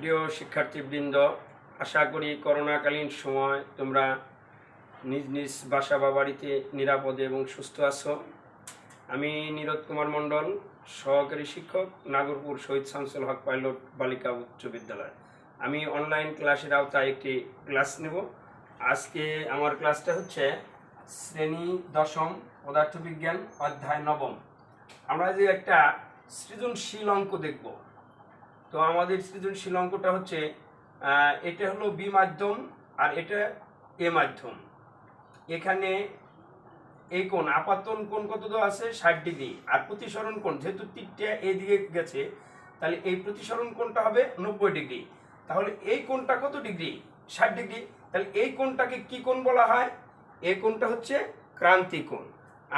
প্রিয় শিক্ষার্থীবৃন্দ, আশা করি করোনাকালীন সময় তোমরা নিজ নিজ বাসা বা বাড়িতে নিরাপদে এবং সুস্থ আছো। আমি নীরদ কুমার মণ্ডল, সহকারী শিক্ষক, নাগরপুর শহীদ শামসুল হক পাইলট বালিকা উচ্চ বিদ্যালয়। আমি অনলাইন ক্লাসের আওতায় একটি ক্লাস নেব। আজকে আমার ক্লাসটা হচ্ছে শ্রেণী দশম পদার্থবিজ্ঞান অধ্যায় নবম। আমরা যে একটা সৃজনশীল অঙ্ক দেখব। তো আমাদের সৃজনশীল অঙ্কটা হচ্ছে এটা হলো বি মাধ্যম আর এটা এ মাধ্যম। এখানে এই কোণ আপাতন কোণ কত দেওয়া আছে 60 ডিগ্রি, আর প্রতিসরণ কোণ যেহেতু তীরটা এদিকে গেছে তাহলে এই প্রতিসরণ কোণটা হবে 90 ডিগ্রি। তাহলে এই কোণটা কত ডিগ্রি? 60 ডিগ্রি। তাহলে এই কোণটাকে কি কোণ বলা হয়? এই কোণটা হচ্ছে ক্রান্তি কোণ।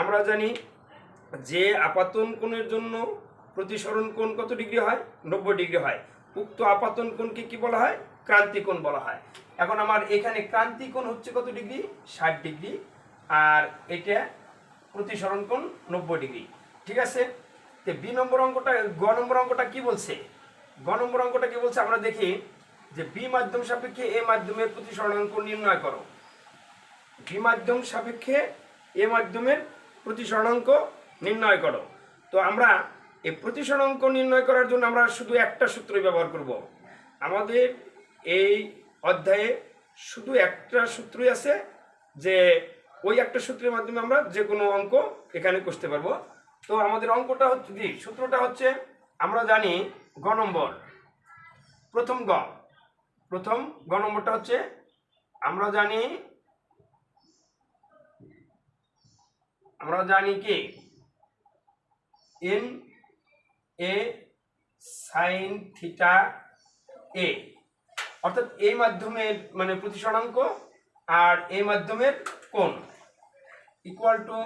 আমরা জানি যে আপাতন কোণের জন্য প্রতিসরণ কোণ কত ডিগ্রি হয়? 90 ডিগ্রি হয়। উক্ত আপাতন কোণকে কি বলা হয়? ক্রান্তি কোণ বলা হয়। এখন আমার এখানে ক্রান্তি কোণ হচ্ছে কত ডিগ্রি? 60 ডিগ্রি, আর এটা প্রতিসরণ কোণ 90 ডিগ্রি। ঠিক আছে। তো বি নম্বর অঙ্কটা, গ নম্বর অঙ্কটা কি বলছে? গ নম্বর অঙ্কটা কি বলছে আমরা দেখি যে বি মাধ্যম সাপেক্ষে এ মাধ্যমের প্রতিসরণাঙ্ক নির্ণয় করো। বি মাধ্যম সাপেক্ষে এ মাধ্যমের প্রতিসরণাঙ্ক নির্ণয় করো। তো আমরা এই প্রতিসরণাঙ্ক নির্ণয় করার জন্য আমরা শুধু একটা সূত্রই ব্যবহার করব। আমাদের এই অধ্যায়ে শুধু একটা সূত্রই আছে, যে ওই একটা সূত্রের মাধ্যমে আমরা যে কোনো অঙ্ক এখানে করতে পারবো। তো আমাদের অঙ্কটা হচ্ছে কি, সূত্রটা হচ্ছে আমরা জানি গ নম্বর, প্রথম গ নম্বরটা হচ্ছে আমরা জানি কি এন এ সাইন থিটা এ, অর্থাৎ এই মাধ্যমের মানে প্রতিসরণাঙ্ক আর এই মাধ্যমের কোণ ইকুয়াল টু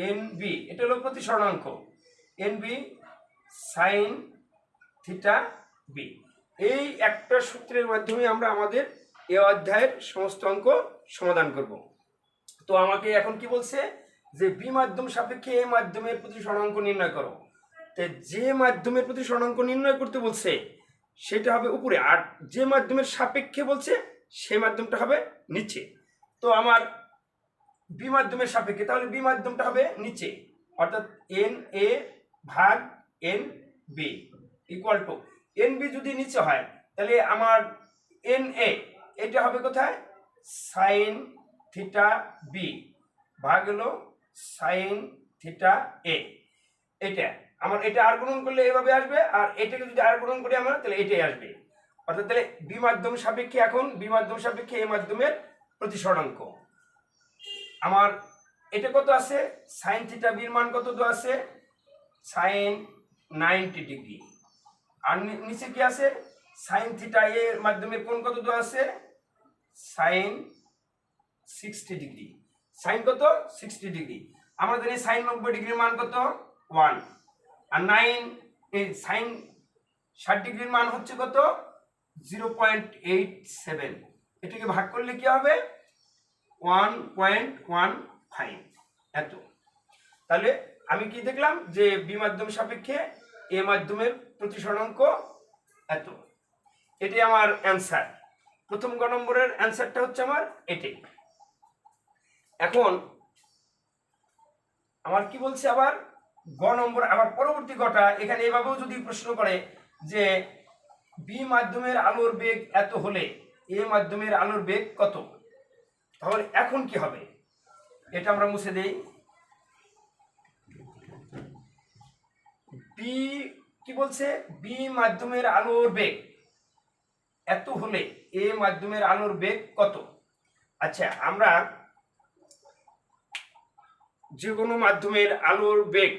এন বি, এটা হলো প্রতিসরণাঙ্ক, n b sine theta b. এই একটা সূত্রের মাধ্যমে আমরা আমাদের এই অধ্যায়ের সমস্ত অঙ্ক সমাধান করব। তো আমাকে এখন কি বলছে যে বি মাধ্যম সাপেক্ষে এ মাধ্যমের প্রতিসরণাঙ্ক নির্ণয় করো। তো যে মাধ্যমের প্রতিসরণাঙ্ক নির্ণয় করতে বলছে সেটা হবে উপরে, আর যে মাধ্যমের সাপেক্ষে বলছে সেই মাধ্যমটা হবে নিচে। তো আমার বি মাধ্যমের সাপেক্ষে, তাহলে বি মাধ্যমটা হবে নিচে, অর্থাৎ এন এ ভাগ n b equal to n b যদি নিচে হয় তাহলে আমার এন এ এটা হবে কোথায়? সাইন থিটা বি ভাগ হলো সাইন থিটা এ। এটা আমার এটা আর গুণন করলে এভাবে আসবে, আর এটাকে যদি আর গুণন করি আমরা তাহলে এটাই আসবে। অর্থাৎ তাহলে বি মাধ্যম সাপেক্ষে, এখন বি মাধ্যম সাপেক্ষে এ মাধ্যমের প্রতিসরণাঙ্ক আমার এটা কত আছে? সাইন থিটা বির মান কত দেওয়া আছে? Sign 90 degree. আর নিচে কি আছে? সাইন থিটা এর মাধ্যমের কোণ কত দেওয়া আছে? Sign 60 degree. সাইন কত? 60 ডিগ্রি। আমরা জানি সাইন 90 ডিগ্রির মান কত? 1। আর 9 এই সাইন 60 ডিগ্রির মান হচ্ছে কত? 0.87। এটাকে ভাগ করলে কি হবে? 1.15 এত। তাহলে আমি কি দেখলাম যে বি মাধ্যম সাপেক্ষে এ মাধ্যমের প্রতিসরণাঙ্ক এত। এটাই আমার অ্যান্সার। প্রথম গ নম্বরের অ্যান্সারটা হচ্ছে আমার এটাই। এখন আমার কি বলছে আবার গ নম্বর, আবার পরবর্তী গটা এখানে এভাবেও যদি প্রশ্ন করে যে বি মাধ্যমের আলোর বেগ এত হলে এ মাধ্যমের আলোর বেগ কত, তাহলে এখন কি হবে? এটা আমরা মুছে দেই। বি কি বলছে? বি মাধ্যমের আলোর বেগ এত হলে এ মাধ্যমের আলোর বেগ কত? আচ্ছা, আমরা যে কোনো মাধ্যমের আলোর বেগ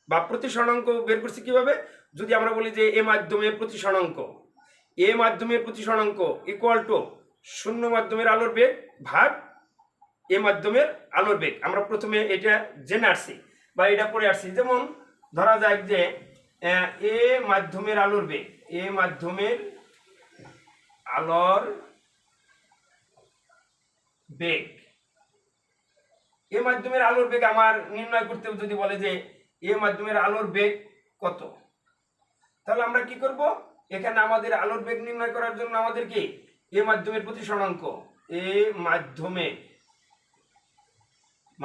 বা প্রতিসরণাঙ্ক বের করছি কিভাবে? যদি আমরা বলি যে এ মাধ্যমের প্রতিসরণাঙ্ক, এ মাধ্যমের প্রতিসরণাঙ্ক ইকুয়াল টু শূন্য মাধ্যমের আলোর বেগ ভাগ এ মাধ্যমের আলোর বেগ। আমরা প্রথমে এটা জেনে আসছি বা এটা পড়ে আসছি। যেমন ধরা যাক যে এ মাধ্যমের আলোর বেগ, এ মাধ্যমের আলোর বেগ, এ মাধ্যমের আলোর বেগ আমার নির্ণয় করতে যদি বলে যে এ মাধ্যমের আলোর বেগ কত, তাহলে আমরা কি করব? এখানে আমাদের আলোর বেগ নির্ণয় করার জন্য আমাদের কি এ মাধ্যমের প্রতিসরণাঙ্ক, এ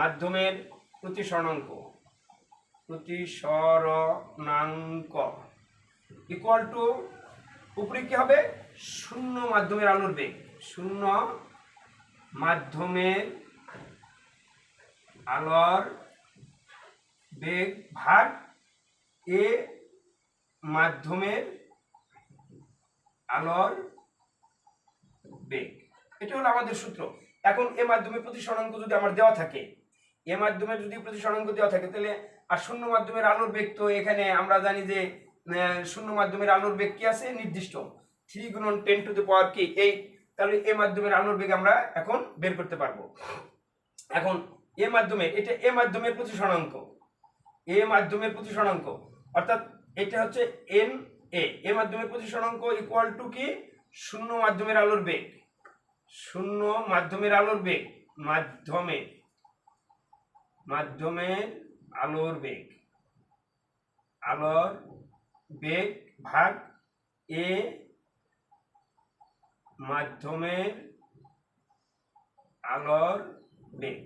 মাধ্যমের প্রতিসরণাঙ্ক ইকুয়াল টু উপরে কি হবে শূন্য মাধ্যমের আলোর বেগ, শূন্য মাধ্যমের আলোর বেগ ভাগ এ মাধ্যমের আলোর বেগ। এটা হলো আমাদের সূত্র। এখন এ মাধ্যমের প্রতিসরণাঙ্ক যদি আমার দেওয়া থাকে, এ মাধ্যমের যদি প্রতিসরণাঙ্ক দেওয়া থাকে, তাহলে আর শূন্য মাধ্যমের আলোর বেগ তো এখানে আমরা জানি যে শূন্য মাধ্যমের আলোর বেগ কি আছে নির্দিষ্ট 3 × 10⁻⁸ কি 8। তাহলে এ মাধ্যমের আলোর বেগ আমরা এখন বের করতে পারবো। এখন এ মাধ্যমের, এটা এ মাধ্যমের প্রতিসরণাঙ্ক, এ মাধ্যমের প্রতিসরণাঙ্ক অর্থাৎ এটা হচ্ছে এন এ মাধ্যমের প্রতিসরণাঙ্ক ইকুয়াল টু কি শূন্য মাধ্যমের আলোর বেগ, শূন্য মাধ্যমের আলোর বেগ, মাধ্যমের আলোর বেগ ভাগ এ মাধ্যমের আলোর বেগ।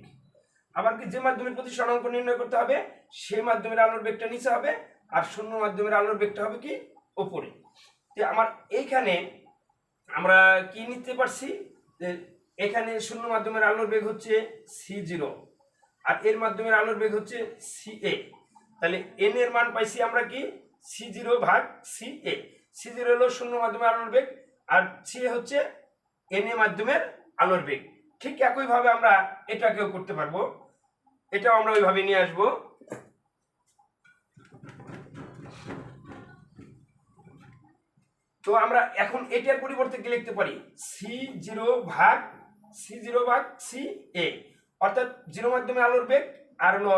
আবার কি যে মাধ্যমের প্রতিসরণাঙ্ক নির্ণয় করতে হবে সে মাধ্যমের আলোর বেগটা নিচে হবে আর শূন্য মাধ্যমের আলোর বেগটা হবে কি উপরে। তো আমার এইখানে আমরা কি নিতে পারছি যে এখানে শূন্য মাধ্যমের আলোর বেগ হচ্ছে c0 আর এর মাধ্যমের আলোর বেগ হচ্ছে ca। তাহলে n এর মান পাইছি আমরা কি c0 ভাগ ca। c0 হলো শূন্য মাধ্যমের আলোর বেগ আর ca হচ্ছে n এ মাধ্যমের আলোর বেগ। ঠিক একইভাবে আমরা এটাকেও করতে পারবো, এটাও আমরা ওইভাবে নিয়ে আসবো। তো আমরা এখন এটার পরিবর্তে কি লিখতে পারি c0 ভাগ ca, অর্থাৎ 0 মাধ্যমে আলোর বেগ আর হলো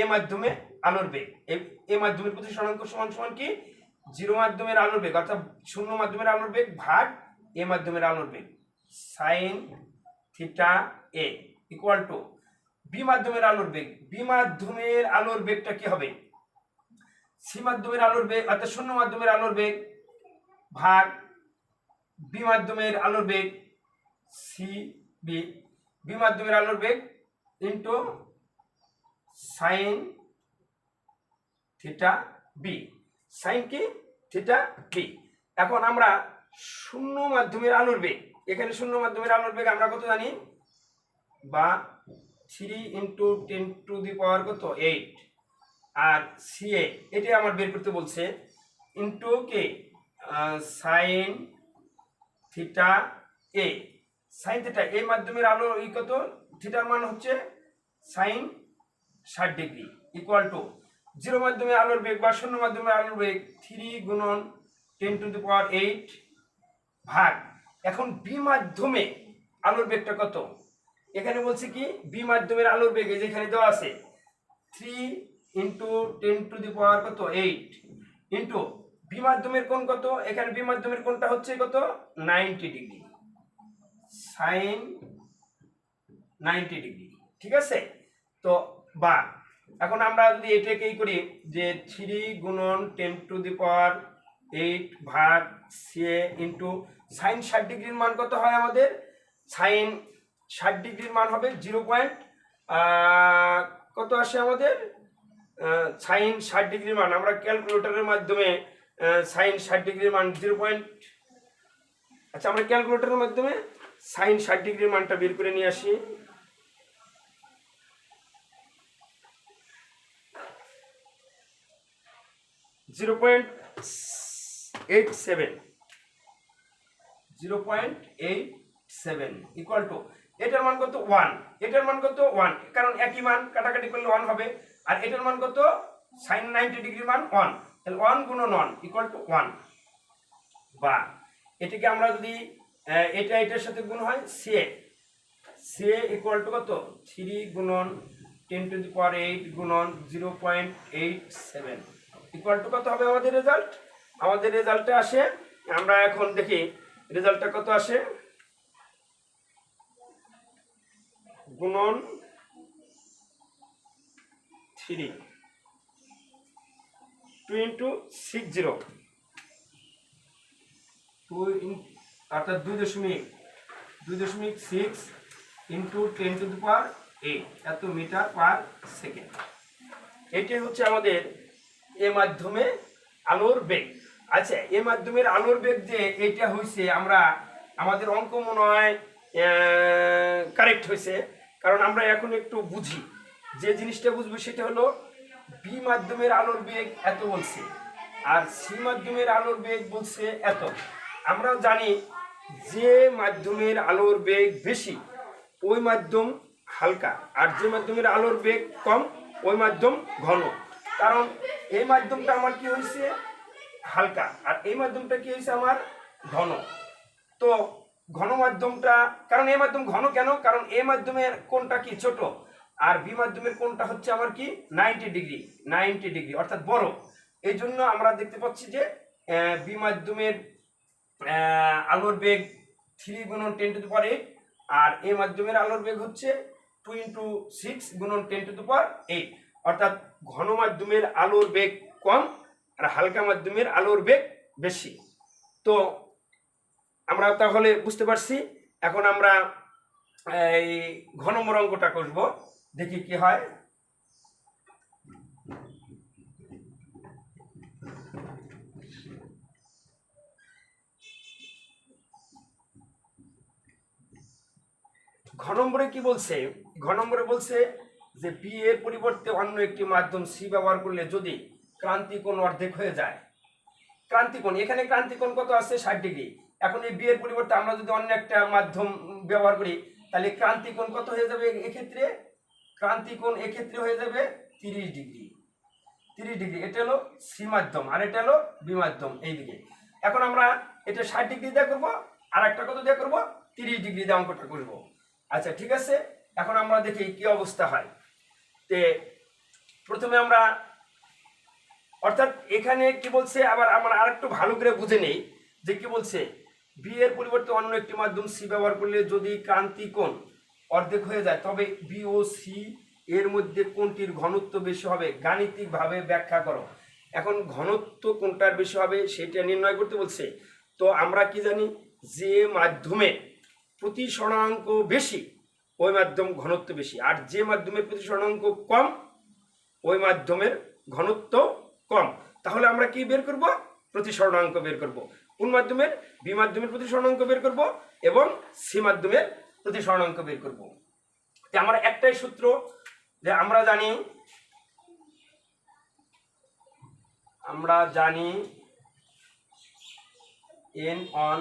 এ মাধ্যমে আলোর বেগ। এ মাধ্যমের প্রতিসরণাঙ্ক সমান সমান কি 0 মাধ্যমের আলোর বেগ অর্থাৎ শূন্য মাধ্যমের আলোর বেগ ভাগ এ মাধ্যমের আলোর বেগ sin theta a equal to b মাধ্যমের আলোর বেগ। বি মাধ্যমের আলোর বেগটা কি হবে সি মাধ্যমের আলোর বেগ অর্থাৎ শূন্য মাধ্যমের আলোর বেগ ভাগ বি মাধ্যমের আলোর বেগ সি বি মাধ্যমের আলোর বেগ into sine theta b, sine কি থিটা বি। এখন আমরা শূন্য মাধ্যমের আলোর বেগ, এখানে শূন্য মাধ্যমের আলোর বেগ আমরা কত জানি বা 3 × 10⁻⁸ কত 8 আর ca এটাই আমার বের করতে বলছে ইন্টু কে sine theta a। Sine theta a মাধ্যমের আলো এই কত থিটার মান হচ্ছে সাইন 60° ইকুয়াল টু 0 মাধ্যমে আলোর বেগ বা শূন্য মাধ্যমে আলোর বেগ 3 × 10⁸ ভাগ এখন বি মাধ্যমে আলোর বেগটা কত এখানে বলছে কি বি মাধ্যমের আলোর বেগ যেখানে দেওয়া আছে 3 × 10⁸ কত 8 ইন্টু বি মাধ্যমের কোণ কত, এখানে বি মাধ্যমের কোণটা হচ্ছে কত 90° সাইন 90°। ঠিক আছে, তো বা এখন আমরা যদি এটাকেই করি যে 3 × 10⁸ ভাগ ca ইন্টু সাইন 60° মান কত হয় আমাদের সাইন 60° মান হবে 0. কত আসে আমাদের সাইন 60° মান আমরা ক্যালকুলেটরের মাধ্যমে সাইন 60° মান 0. আচ্ছা আমরা ক্যালকুলেটরের মাধ্যমে সাইন 60° মানটা বের করে নিয়ে আসি। .87 ইকুয়াল টু এটার মান কত 1, এটার মান কত 1 কারণ একই মান কাটাকাটি করলে 1 হবে আর এটার মান কত sin 90° মান 1, তাহলে 1 × 1 ইকুয়াল টু 1 বা এটাকে আমরা যদি এটা এটার সাথে গুণ হয় ca ইকুয়াল টু কত 3 × 10⁸ গুণন 0.87 ইকুয়াল টু কত হবে আমাদের রেজাল্ট। আমাদের রেজাল্টটা আসে আমরা এখন দেখি রেজাল্টটা কত আসে গুণন 3 2 × 60 অর্থাৎ 2.6 ইন্টু 10⁸ এত মিটার পার সেকেন্ড। এটি হচ্ছে আমাদের এ মাধ্যমে আলোর বেগ। আচ্ছা, এ মাধ্যমের আলোর বেগ যে এটা হয়েছে, আমরা আমাদের অঙ্ক মনে হয় কারেক্ট হয়েছে, কারণ আমরা এখন একটু বুঝি। যে জিনিসটা বুঝবো সেটা হলো বি মাধ্যমের আলোর বেগ এত বলছে, আর সি মাধ্যমের আলোর বেগ বলছে এত। আমরা জানি যে মাধ্যমের আলোর বেগ বেশি ওই মাধ্যম হালকা, আর যে মাধ্যমের আলোর বেগ কম ওই মাধ্যম ঘন। কারণ এই মাধ্যমটা আমার কি হয়েছে হালকা, আর এই মাধ্যমটা কি হয়েছে আমার ঘন। তো ঘন মাধ্যমটা, কারণ এই মাধ্যম ঘন কেন, কারণ এই মাধ্যমের কোণটা কি ছোট, আর বি মাধ্যমের কোণটা হচ্ছে আমার কি 90 ডিগ্রি অর্থাৎ বড়। এই জন্য আমরা দেখতে পাচ্ছি যে বি মাধ্যমের আলোর বেগ 3 গুণন 10⁸, আর এ মাধ্যমের আলোর বেগ হচ্ছে 2 × 6 গুণন 10⁸। অর্থাৎ ঘন মাধ্যমের আলোর বেগ কম আর হালকা মাধ্যমের আলোর বেগ বেশি। তো আমরা তাহলে বুঝতে পারছি। এখন আমরা এই ঘন নম্বর অঙ্কটা করব, দেখি কি হয়। ঘ নম্বরে কি বলছে? ঘ নম্বরে বলছে যে বি এর পরিবর্তে অন্য একটি মাধ্যম সি ব্যবহার করলে যদি ক্রান্তিকোণ অর্ধেক হয়ে যায়। ক্রান্তিকোণ, এখানে ক্রান্তিকোণ কত আছে 60 ডিগ্রি। এখন এই বি এর পরিবর্তে আমরা যদি অন্য একটা মাধ্যম ব্যবহার করি তাহলে ক্রান্তিকোণ কত হয়ে যাবে এক্ষেত্রে? ক্রান্তিকোণ এক্ষেত্রে হয়ে যাবে 30 ডিগ্রি। 30 ডিগ্রি, এটা হলো সি মাধ্যম আর এটা হলো বি মাধ্যম এইদিকে। এখন আমরা এটা 60 ডিগ্রি দিয়ে করবো, আর একটা কত দিয়ে করবো 30 ডিগ্রি দিয়ে অঙ্কটা করবো। আচ্ছা ঠিক আছে, এখন আমরা দেখি কি অবস্থা হয়। তে প্রথমে আমরা, অর্থাৎ এখানে কি বলছে, আবার আমরা আরেকটু ভালো করে বুঝে নেই যে কি বলছে। বি এর পরিবর্তে অন্য একটি মাধ্যম সি ব্যবহার করলে যদি ক্রান্তিকোণ অর্ধেক হয়ে যায় তবে বি ও সি এর মধ্যে কোনটির ঘনত্ব বেশি হবে গাণিতিকভাবে ব্যাখ্যা করো। এখন ঘনত্ব কোনটার বেশি হবে সেটা নির্ণয় করতে বলছে। তো আমরা কি জানি, যে মাধ্যমে প্রতিসরণাঙ্ক বেশি ওই মাধ্যম ঘনত্ব বেশি, আর যে মাধ্যমের প্রতিসরণাঙ্ক কম ওই মাধ্যমের ঘনত্ব কম। তাহলে আমরা কি বের করব? প্রতিসরণাঙ্ক বের করব। কোন মাধ্যমের? বি মাধ্যমের প্রতিসরণাঙ্ক বের করব এবং সি মাধ্যমের প্রতিসরণাঙ্ক বের করব। আমরা একটাই সূত্র যে আমরা জানি n1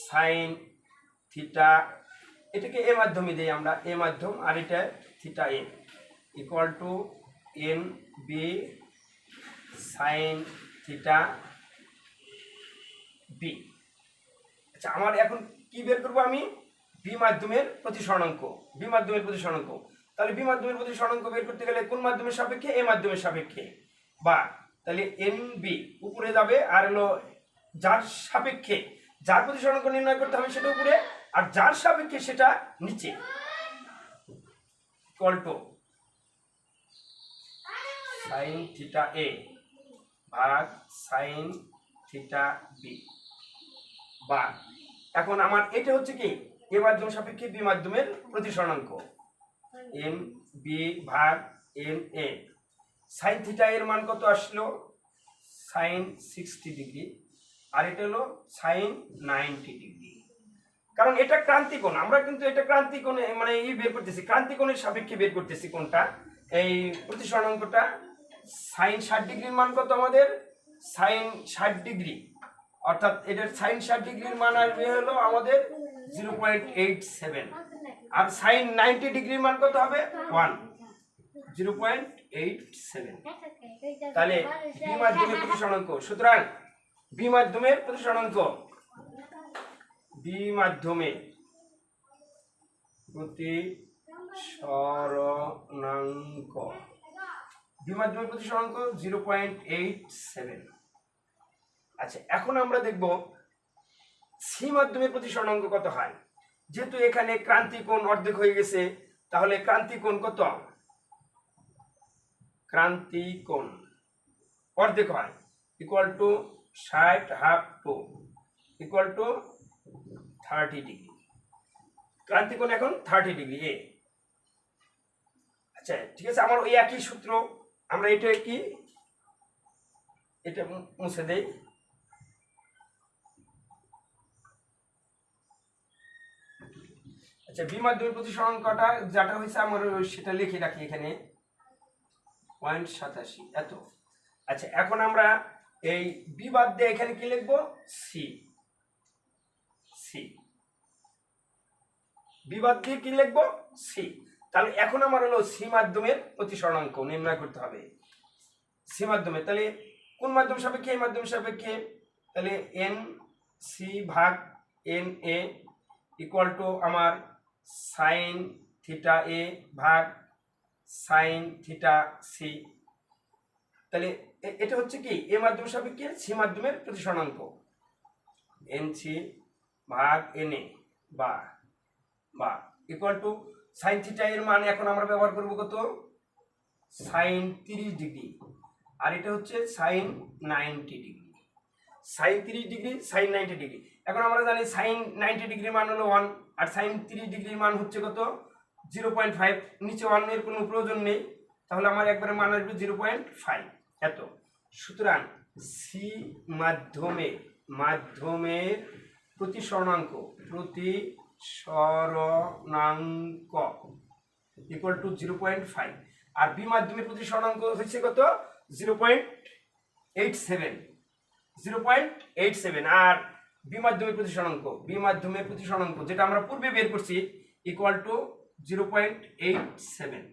sin থিটা, এটাকে এ মাধ্যমে দিই আমরা, এ মাধ্যম, আর এটা theta a equal to n b sine theta b. আচ্ছা, আমার এখন কি বের করবো আমি? বি মাধ্যমের প্রতিসরণাঙ্ক। বি মাধ্যমের প্রতিসরণাঙ্ক, তাহলে বি মাধ্যমের প্রতিসরণাঙ্ক বের করতে গেলে কোন মাধ্যমের সাপেক্ষে? এ মাধ্যমের সাপেক্ষে। বা তাহলে এন বি উপরে যাবে, আর হলো যার সাপেক্ষে, যার প্রতিসরণাঙ্ক নির্ণয় করতে হবে সেটা উপরে, আর যার সাপেক্ষে সেটা নিচে। ইকুয়াল টু সাইন থিটা এ ভাগ সাইন থিটা বি। বা এখন আমার এটা হচ্ছে কি এ মাধ্যম সাপেক্ষে বি মাধ্যমের প্রতিসরণাঙ্ক, এন বি ভাগ এন এ। সাইন থিটা এর মান কত আসলো? সাইন 60 ডিগ্রি, আর এটা হলো সাইন 90 ডিগ্রি। কারণ এটা ক্রান্তিকোণ, আমরা কিন্তু এটা ক্রান্তিকোণে মানে বের করতেছি, ক্রান্তিকোণের সাপেক্ষে বের করতেছি কোনটা, এই প্রতিসরণাঙ্কটা। সাইন 60 ডিগ্রির মান কত আমাদের? সাইন 60 ডিগ্রি, অর্থাৎ এটার সাইন 60 ডিগ্রির মান আসবে হলো আমাদের 0.87, আর সাইন 90 ডিগ্রির মান কত হবে? 0.87। তাহলে বি মাধ্যমের প্রতিসরণাঙ্ক, সুতরাং বি মাধ্যমের প্রতিসরণাঙ্ক, বি মাধ্যমে প্রতিসরণাঙ্ক, বি মাধ্যমের প্রতিসরণাঙ্ক 0.87। আচ্ছা, এখন আমরা দেখব সি মাধ্যমের প্রতিসরণাঙ্ক কত হয়। যেহেতু এখানে ক্রান্তিকোণ অর্ধেক হয়ে গেছে, তাহলে ক্রান্তিকোণ কত? ক্রান্তিকোণ অর্ধেক হয় equal to 60 half to equal to 30 degree. ক্রান্তি কোণ এখন 30 ডিগ্রি এ। আচ্ছা ঠিক আছে, আমার ওই একই সূত্র, আমরা এটা কি এটা মুছে দেই। আচ্ছা বি মাধ্যমের প্রতিসরণকটা যেটা হয়েছে আমার সেটা লিখে রাখি এখানে 0.87 এত। আচ্ছা এখন আমরা এই বি বাদ দিয়ে এখানে কি লিখবো, সি। সি বি বাদ দিয়ে কি লিখবো, সি। তাহলে এখন আমার হলো সি মাধ্যমের প্রতিসরণাঙ্ক নির্ণয় করতে হবে। সি মাধ্যমে তাহলে কোন মাধ্যম সাপেক্ষে, এই মাধ্যম সাপেক্ষে, তাহলে এন সি ভাগ এন এ ইকুয়াল টু আমার সাইন থিটা এ ভাগ সাইন থিটা সি। তাহলে এটা হচ্ছে কি এ মাধ্যম সাপেক্ষে সি মাধ্যমের প্রতিসরণাঙ্ক, এন সি ভাগ এন এ বা বা ইকুয়াল টু সাইন থিটা এর মান এখন আমরা ব্যবহার করব কত, সাইন 30 ডিগ্রি, আর এটা হচ্ছে sine 90 degree. Sine 30 degree sine 90 degree. এখন আমরা জানি সাইন 90 ডিগ্রির মান হলো 1 আর সাইন 30 ডিগ্রির মান হচ্ছে কত 0.5, নিচে 1 এর কোনো প্রয়োজন নেই, তাহলে আমার একবারে মান আসবে 0.5 এত। সুতরাং সি মাধ্যমের প্রতিসরণাঙ্ক ইকুয়াল টু 0.5, আর বি মাধ্যমের প্রতিসরণাঙ্ক হচ্ছে কত 0.87, আর বি মাধ্যমের প্রতিসরণাঙ্ক যেটা আমরা পূর্বে বের করছি ইকুয়াল টু 0.87।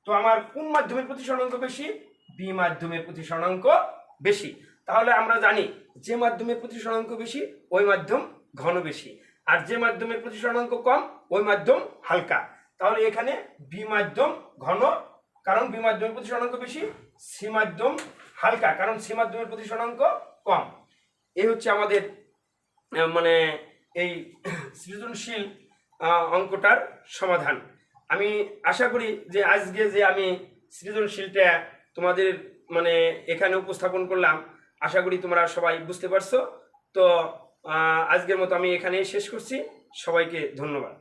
তো আমার কোন মাধ্যমের প্রতিসরণাঙ্ক বেশি, বি মাধ্যমের প্রতিসরণাঙ্ক বেশি। তাহলে আমরা জানি যে মাধ্যমের প্রতিসরণাঙ্ক বেশি ওই মাধ্যম ঘন বেশি, আর যে মাধ্যমের প্রতিসরণাঙ্ক কম ওই মাধ্যম হালকা। তাহলে এখানে বি মাধ্যম ঘন কারণ বি মাধ্যমের প্রতিসরণাঙ্ক বেশি, সি মাধ্যম হালকা কারণ সি মাধ্যমের প্রতিসরণাঙ্ক কম। এই হচ্ছে আমাদের মানে এই সৃজনশীল অঙ্কটার সমাধান। আমি আশা করি যে আজকে যে আমি সৃজনশীলটা তোমাদের মানে এখানে উপস্থাপন করলাম, আশা করি তোমরা সবাই বুঝতে পারছো। তো আজকের মতো আমি এখানেই শেষ করছি। সবাইকে ধন্যবাদ।